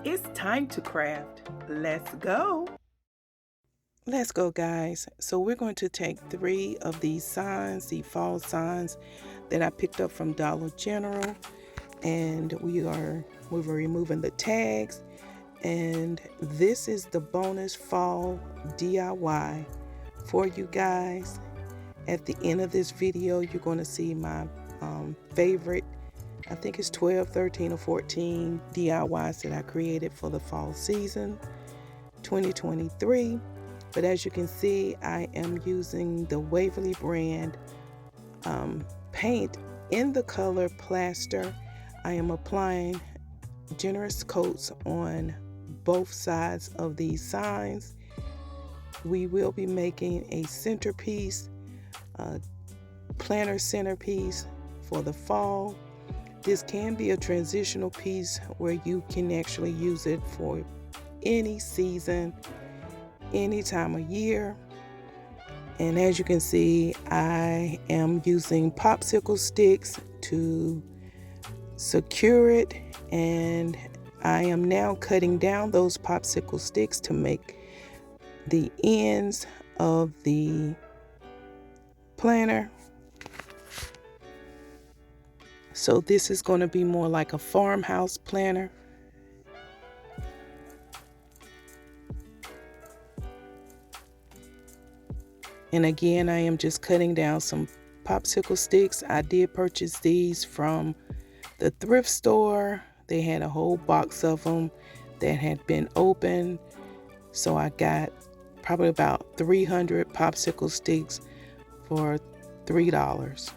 It's time to craft. Let's go. Let's go, guys. So we're going to take 3 of these signs, the fall signs that I picked up from Dollar General, and we're removing the tags. And this is the bonus fall DIY for you guys. At the end of this video, you're going to see my favorite, I think it's 12, 13, or 14 DIYs that I created for the fall season 2023. But as you can see, I am using the Waverly brand paint in the color Plaster. I am applying generous coats on both sides of these signs. We will be making a centerpiece, planter centerpiece for the fall. This can be a transitional piece where you can actually use it for any season, any time of year. And as you can see, I am using popsicle sticks to secure it, and I am now cutting down those popsicle sticks to make the ends of the planter. So this is going to be more like a farmhouse planter. And again, I am just cutting down some popsicle sticks. I did purchase these from the thrift store. They had a whole box of them that had been opened. So I got probably about 300 popsicle sticks for $3.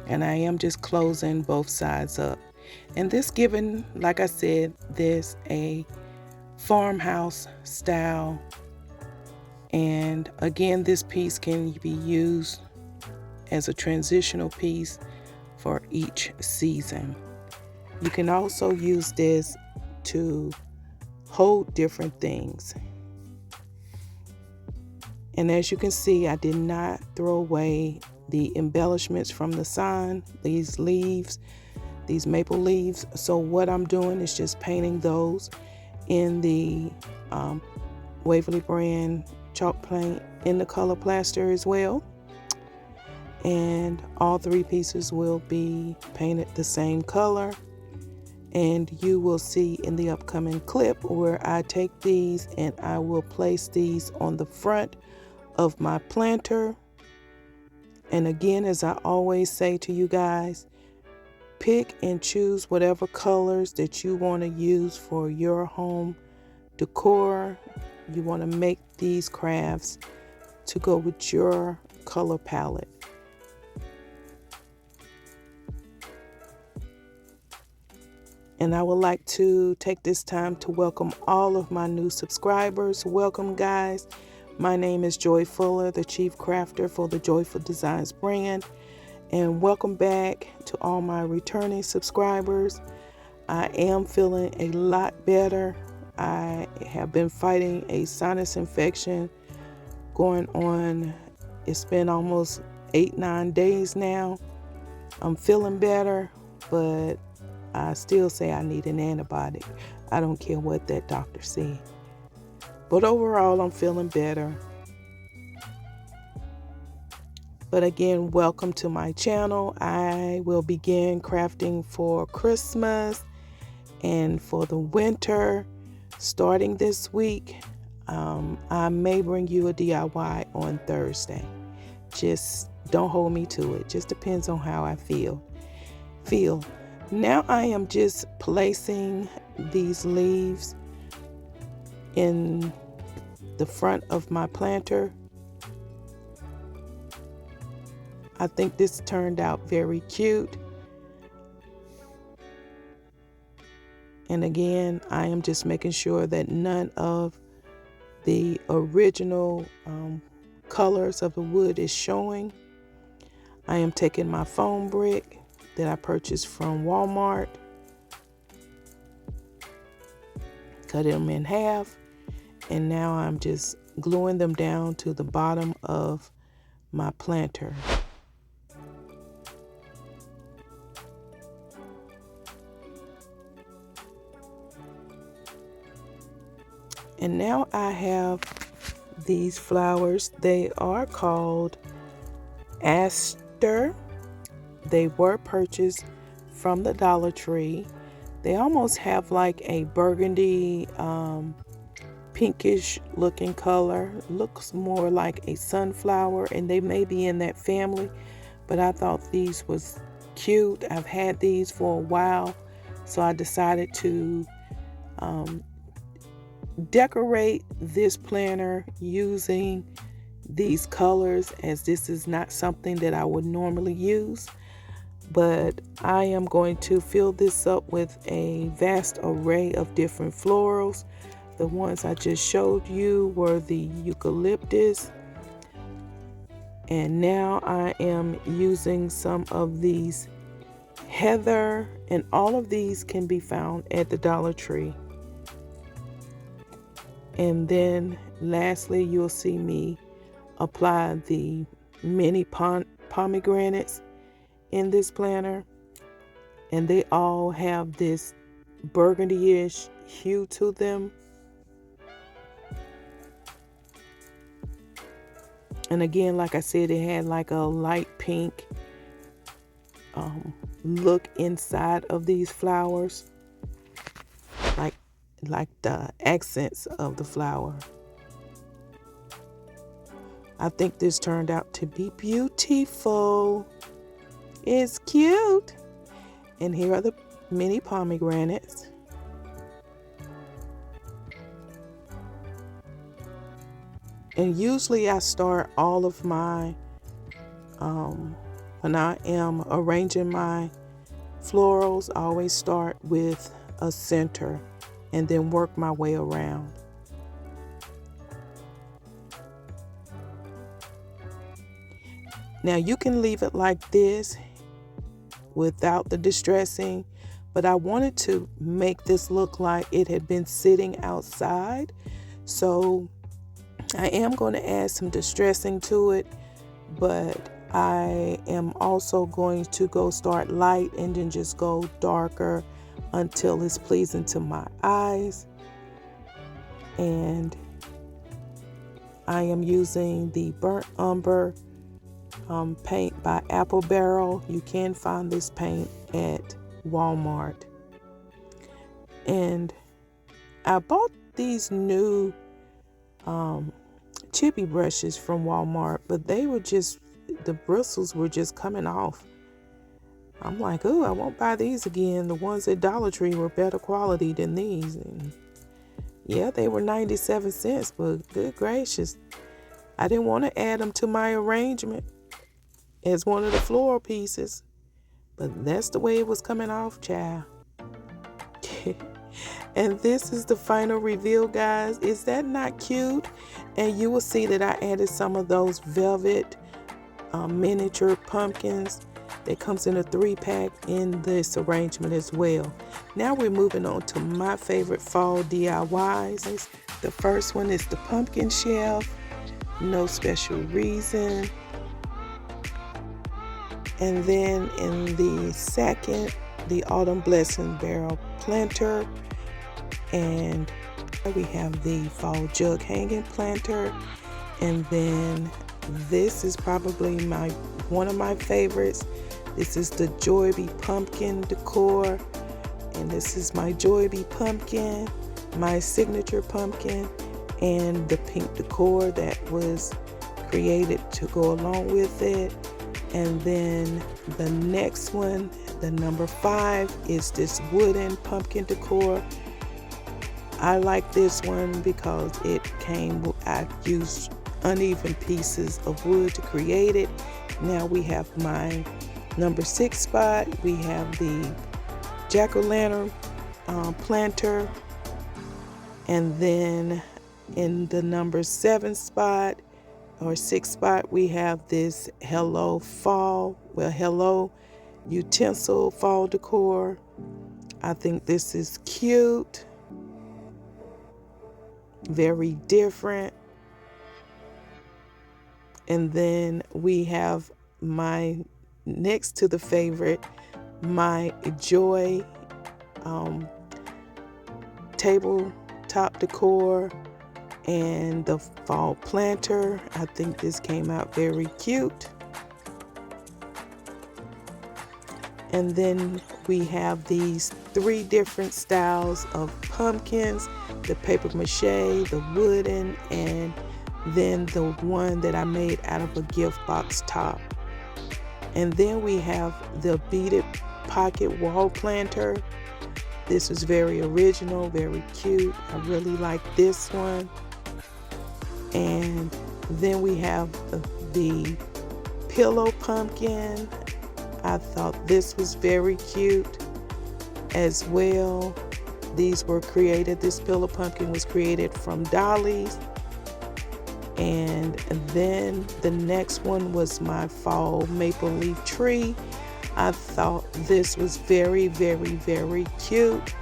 And I am just closing both sides up. And this given, like I said, this a farmhouse style. And again, this piece can be used as a transitional piece for each season. You can also use this to hold different things. And as you can see, I did not throw away the embellishments from the sign, these leaves, these maple leaves. So what I'm doing is just painting those in the Waverly brand chalk paint in the color Plaster as well. And all 3 pieces will be painted the same color. And you will see in the upcoming clip where I take these and I will place these on the front of my planter. And again, as I always say to you guys, pick and choose whatever colors that you want to use for your home decor. You want to make these crafts to go with your color palette. And I would like to take this time to welcome all of my new subscribers. Welcome, guys. My name is Joy Fuller, the Chief Crafter for the JoyfulDesignz brand. And welcome back to all my returning subscribers. I am feeling a lot better. I have been fighting a sinus infection going on. It's been almost 8-9 days now. I'm feeling better, but I still say I need an antibiotic. I don't care what that doctor said. But overall, I'm feeling better. But again, welcome to my channel. I will begin crafting for Christmas and for the winter starting this week. I may bring you a DIY on Thursday. Just don't hold me to it. Just depends on how I feel. Now I am just placing these leaves in the front of my planter. I think this turned out very cute. And again, I am just making sure that none of the original colors of the wood is showing. I am taking my foam brick that I purchased from Walmart, cut them in half, and now I'm just gluing them down to the bottom of my planter. And now I have these flowers. They are called Aster. They were purchased from the Dollar Tree. They almost have like a burgundy, pinkish looking color. Looks more like a sunflower, and they may be in that family, but I thought these was cute. I've had these for a while, so I decided to decorate this planner using these colors, as this is not something that I would normally use. But I am going to fill this up with a vast array of different florals. The ones I just showed you were the eucalyptus, and now I am using some of these heather, and all of these can be found at the Dollar Tree. And then lastly, you'll see me apply the mini pomegranates in this planner, and they all have this burgundy-ish hue to them. And again, like I said, it had like a light pink look inside of these flowers, like the accents of the flower. I think this turned out to be beautiful. It's cute. And here are the mini pomegranates. And usually I start all of my, when I am arranging my florals, I always start with a center and then work my way around. Now you can leave it like this without the distressing, but I wanted to make this look like it had been sitting outside. So I am going to add some distressing to it, but I am also going to go start light and then just go darker until it's pleasing to my eyes. And I am using the burnt umber paint by Apple Barrel. You can find this paint at Walmart. And I bought these new chippy brushes from Walmart, but they were just, the bristles were just coming off. I'm like, oh, I won't buy these again. The ones at Dollar Tree were better quality than these. And yeah, they were 97 cents, but good gracious, I didn't want to add them to my arrangement as one of the floral pieces, but that's the way it was coming off, child. And this is the final reveal, guys. Is that not cute? And you will see that I added some of those velvet miniature pumpkins that comes in a 3-pack in this arrangement as well. Now we're moving on to my favorite fall DIYs. The first one is the pumpkin shelf, no special reason. And then in the second, the autumn blessing barrel planter. And we have the fall jug hanging planter. And then this is probably one of my favorites. This is the Joy Bee pumpkin decor. And this is my Joy Bee pumpkin, my signature pumpkin, and the pink decor that was created to go along with it. And then the next one, the number 5, is this wooden pumpkin decor. I like this one because I used uneven pieces of wood to create it. Now we have my number 6 spot. We have the jack-o'-lantern planter. And then in the number 7 spot or 6 spot, we have this hello utensil fall decor. I think this is cute, very different. And then we have my next to the favorite, my Joy tabletop decor and the fall planter. I think this came out very cute. And then we have these 3 different styles of pumpkins, the paper mache, the wooden, and then the one that I made out of a gift box top. And then we have the beaded pocket wall planter. This was very original, very cute. I really like this one. And then we have the pillow pumpkin. I thought this was very cute as well. This pillow pumpkin was created from dollies. And then the next one was my fall maple leaf tree. I thought this was very, very, very cute.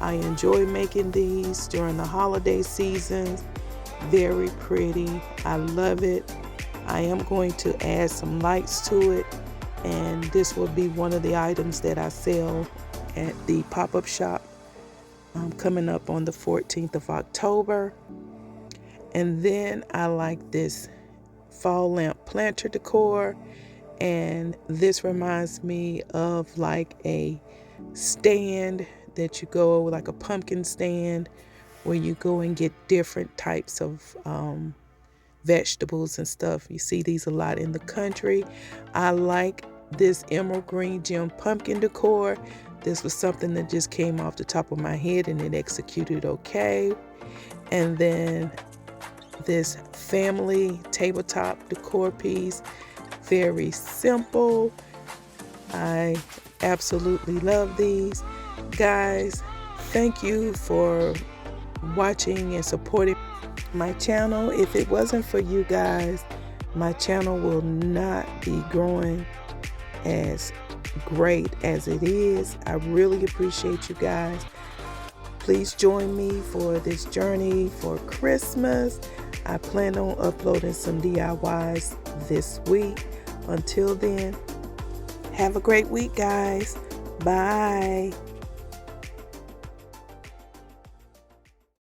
I enjoy making these during the holiday seasons. Very pretty. I love it. I am going to add some lights to it, and this will be one of the items that I sell at the pop-up shop coming up on the 14th of October. And then I like this fall lamp planter decor, and this reminds me of like a stand that you go, like a pumpkin stand, where you go and get different types of vegetables and stuff. You see these a lot in the country. I like this emerald green gem pumpkin decor. This was something that just came off the top of my head and it executed okay. And then this family tabletop decor piece, very simple. I absolutely love these. Guys, thank you for watching and supporting my channel. If it wasn't for you guys, my channel will not be growing as great as it is. I really appreciate you guys. Please join me for this journey for Christmas. I plan on uploading some DIYs this week. Until then, have a great week, guys. Bye.